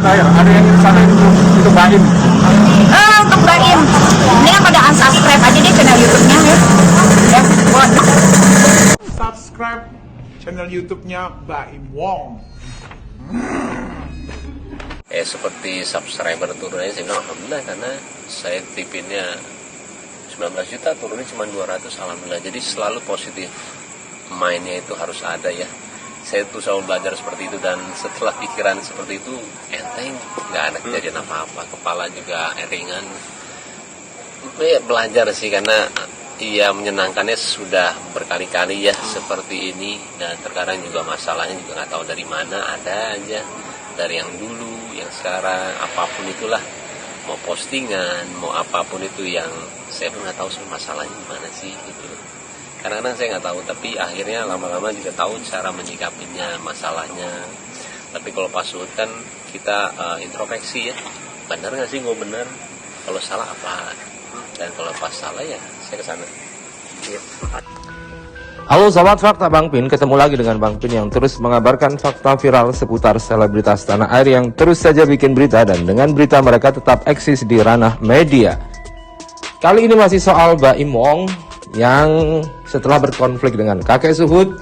Ada yang di sana itu Baim. Untuk Baim, ini kan pada unsubscribe aja deh channel YouTube-nya ya. Ya, buat Subscribe channel YouTube-nya Baim Wong. Seperti subscriber turunnya saya bilang alhamdulillah, karena saya tipinnya 19 juta turunnya cuma 200, alhamdulillah. Jadi selalu positif, mainnya itu harus ada ya. Saya tuh selalu belajar seperti itu, dan setelah pikiran seperti itu enteng, nggak ada kejadian apa-apa, kepala juga ringan. Ya, belajar sih, karena ya menyenangkannya sudah berkali-kali ya seperti ini, dan terkadang juga masalahnya juga nggak tahu dari mana, ada aja dari yang dulu, yang sekarang, apapun itulah, mau postingan, mau apapun itu yang saya pun nggak tahu masalahnya gimana sih gitu. Kadang-kadang saya nggak tahu, tapi akhirnya lama-lama juga tahu cara menyikapinya, masalahnya. Tapi kalau pas surut kan kita introspeksi ya, benar nggak sih, nggak benar, kalau salah apa, dan kalau pas salah ya saya kesana. Ya. Halo sahabat fakta Bang Pin, ketemu lagi dengan Bang Pin yang terus mengabarkan fakta viral seputar selebritas tanah air yang terus saja bikin berita, dan dengan berita mereka tetap eksis di ranah media. Kali ini masih soal Baim Wong yang setelah berkonflik dengan kakek Suhud,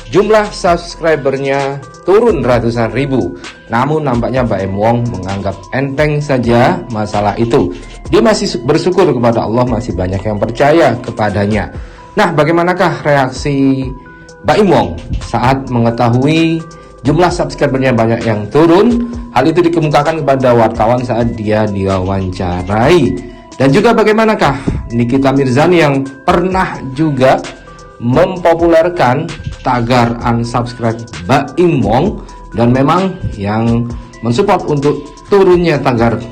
jumlah subscribernya turun ratusan ribu. Namun nampaknya Baim Wong menganggap enteng saja masalah itu. Dia masih bersyukur kepada Allah, masih banyak yang percaya kepadanya. Nah, bagaimanakah reaksi Baim Wong saat mengetahui jumlah subscribernya banyak yang turun? Hal itu dikemukakan kepada wartawan saat dia diwawancarai. Dan juga bagaimanakah Nikita Mirzani yang pernah juga mempopulerkan tagar unsubscribe Baim Wong, dan memang yang mensupport untuk turunnya tagar.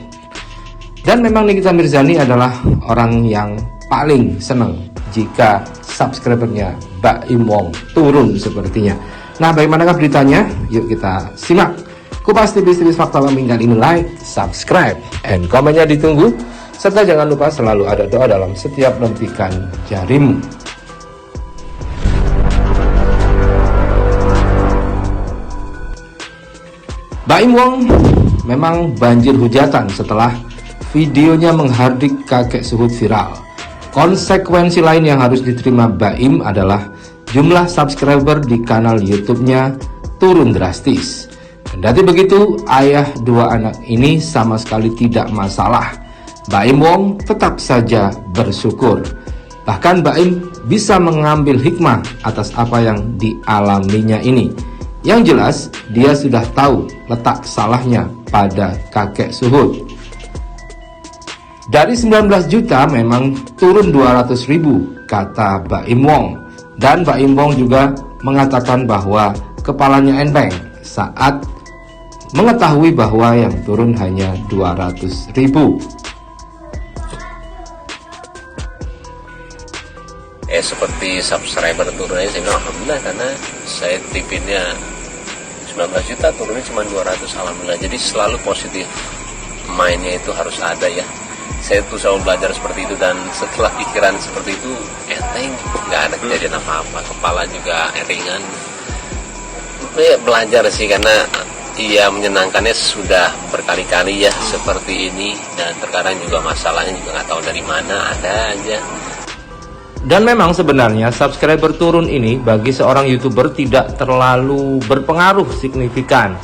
Dan memang Nikita Mirzani adalah orang yang paling senang jika subscribernya Baim Wong turun sepertinya. Nah, bagaimanakah beritanya? Yuk kita simak. Kupas tipis-tipis fakta Bang ini, like, subscribe, and komennya ditunggu. Serta jangan lupa selalu ada doa dalam setiap lempikan jarimu. Baim Wong memang banjir hujatan setelah videonya menghardik kakek Suhud viral. Konsekuensi lain yang harus diterima Baim adalah jumlah subscriber di kanal YouTube-nya turun drastis. Kendati begitu, ayah dua anak ini sama sekali tidak masalah. Baim Wong tetap saja bersyukur. Bahkan Baim bisa mengambil hikmah atas apa yang dialaminya ini. Yang jelas, dia sudah tahu letak salahnya pada kakek Suhud. Dari 19 juta memang turun 200 ribu, kata Baim Wong. Dan Baim Wong juga mengatakan bahwa kepalanya enteng saat mengetahui bahwa yang turun hanya 200 ribu. Seperti subscriber turunnya saya bilang alhamdulillah, karena saya tipinnya 19 juta turunnya cuma 200, alhamdulillah. Jadi selalu positif, mainnya itu harus ada ya. Saya tuh selalu belajar seperti itu, dan setelah pikiran seperti itu enteng, nggak ada kejadian apa-apa, kepala juga ringan. Ya, belajar sih, karena ya menyenangkannya sudah berkali-kali ya seperti ini, dan terkadang juga masalahnya juga nggak tahu dari mana, ada aja. Dan memang sebenarnya subscriber turun ini bagi seorang YouTuber tidak terlalu berpengaruh signifikan,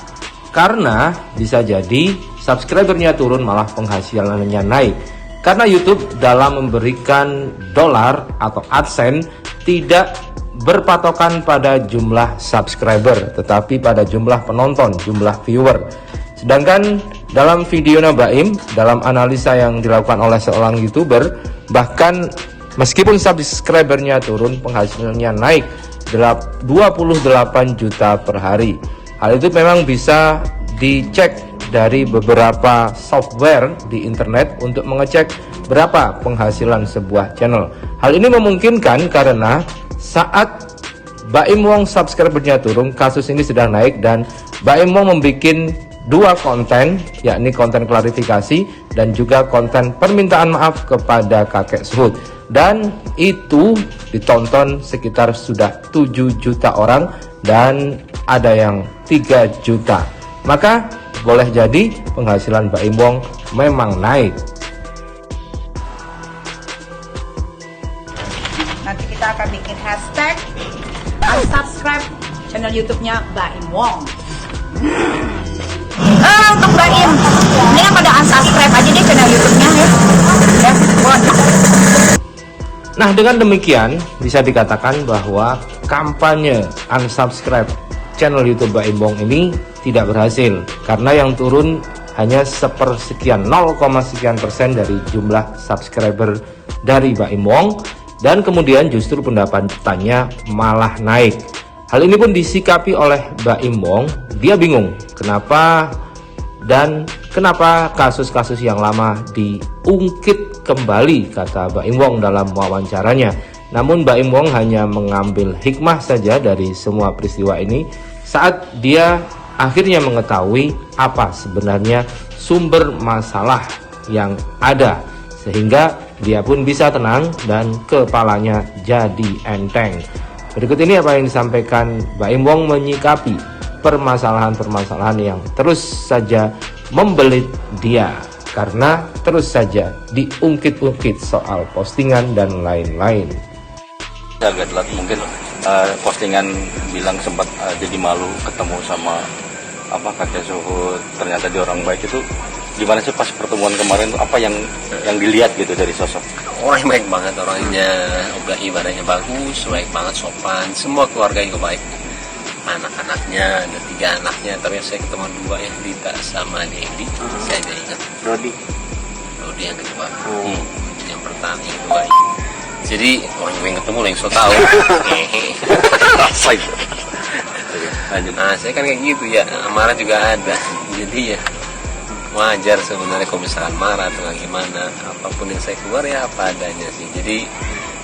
karena bisa jadi subscribernya turun malah penghasilannya naik, karena YouTube dalam memberikan dolar atau AdSense tidak berpatokan pada jumlah subscriber, tetapi pada jumlah penonton, jumlah viewer. Sedangkan dalam videonya Baim, dalam analisa yang dilakukan oleh seorang YouTuber, bahkan meskipun subscribernya turun, penghasilannya naik 28 juta per hari. Hal itu memang bisa dicek dari beberapa software di internet untuk mengecek berapa penghasilan sebuah channel. Hal ini memungkinkan karena saat Baim Wong subscribernya turun, kasus ini sedang naik, dan Baim Wong membuat dua konten, yakni konten klarifikasi dan juga konten permintaan maaf kepada kakek Suhud. Dan itu ditonton sekitar sudah 7 juta orang, dan ada yang 3 juta. Maka boleh jadi penghasilan Baim Wong memang naik. Nanti kita akan bikin hashtag unsubscribe channel YouTube-nya Baim Wong. Untuk Baim, mendingan pada unsubscribe aja deh channel YouTube-nya ya. Ya, buat. Nah, dengan demikian bisa dikatakan bahwa kampanye unsubscribe channel YouTube Baim Wong ini tidak berhasil karena yang turun hanya sepersekian 0,sekian% dari jumlah subscriber dari Baim Wong, dan kemudian justru pendapatannya malah naik. Hal ini pun disikapi oleh Baim Wong. Dia bingung kenapa kasus-kasus yang lama diungkit kembali, kata Baim Wong dalam wawancaranya. Namun Baim Wong hanya mengambil hikmah saja dari semua peristiwa ini saat dia akhirnya mengetahui apa sebenarnya sumber masalah yang ada, sehingga dia pun bisa tenang dan kepalanya jadi enteng. Berikut ini apa yang disampaikan Baim Wong menyikapi permasalahan-permasalahan yang terus saja membelit dia karena terus saja diungkit-ungkit soal postingan dan lain-lain. Agak telat mungkin postingan bilang sempat jadi malu ketemu sama kakek Suhud, ternyata dia orang baik. Itu gimana sih pas pertemuan kemarin, apa yang dilihat gitu dari sosok? Orang yang baik banget, orangnya ibadahnya bagus, baik banget, sopan, semua keluarga juga baik. Anak-anaknya ada 3 anaknya, tapi saya ketemu 2 ya, Dita sama Dedi. Saya jadi ingat Rodi yang kedua, yang pertama, yang kedua. Jadi orang yang ketemu yang so tahu. Nah, saya kan kayak gitu ya, marah juga ada. Jadi ya wajar sebenarnya kalau misalkan marah atau gimana, apapun yang saya keluar ya apa adanya sih. Jadi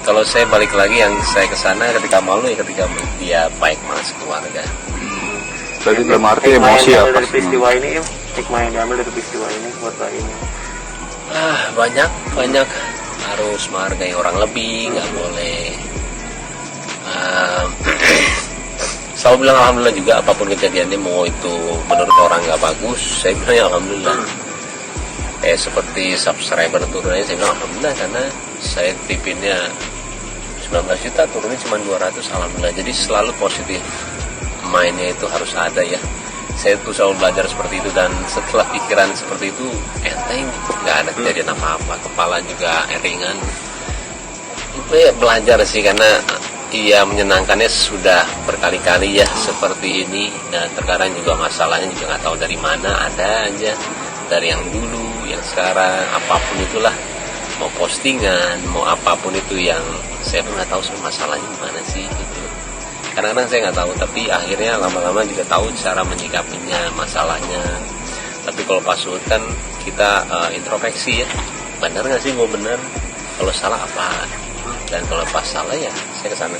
kalau saya balik lagi, yang saya kesana ketika malu ya ketika dia baik mas keluarga. Berarti dalam arti emosi ya dari peristiwa ini, hikmah yang diambil dari peristiwa ini buat Baim? Banyak harus menghargai orang lebih, nggak boleh selalu bilang alhamdulillah juga apapun kejadiannya, mau itu menurut orang nggak bagus, saya bilang ya alhamdulillah. Seperti subscriber turunnya, saya bilang alhamdulillah karena saya tipinnya 19 juta turunnya cuma 200, alhamdulillah. Jadi selalu positif mainnya itu harus ada ya. Saya tuh selalu belajar seperti itu, dan setelah pikiran seperti itu enteng, nggak ada kejadian apa-apa, kepala juga ringan. Itu ya belajar sih, karena iya menyenangkannya sudah berkali-kali ya seperti ini, dan terkadang juga masalahnya juga nggak tahu dari mana, ada aja dari yang dulu, yang sekarang, apapun itulah, mau postingan, mau apapun itu yang saya pun nggak tahu masalahnya gimana sih gitu. Kadang-kadang saya nggak tahu, tapi akhirnya lama-lama juga tahu cara menyikapinya masalahnya. Tapi kalau pas Suhud kan kita introspeksi ya, benar nggak sih gue benar, kalau salah apa, dan kalau pas salah ya saya kesana.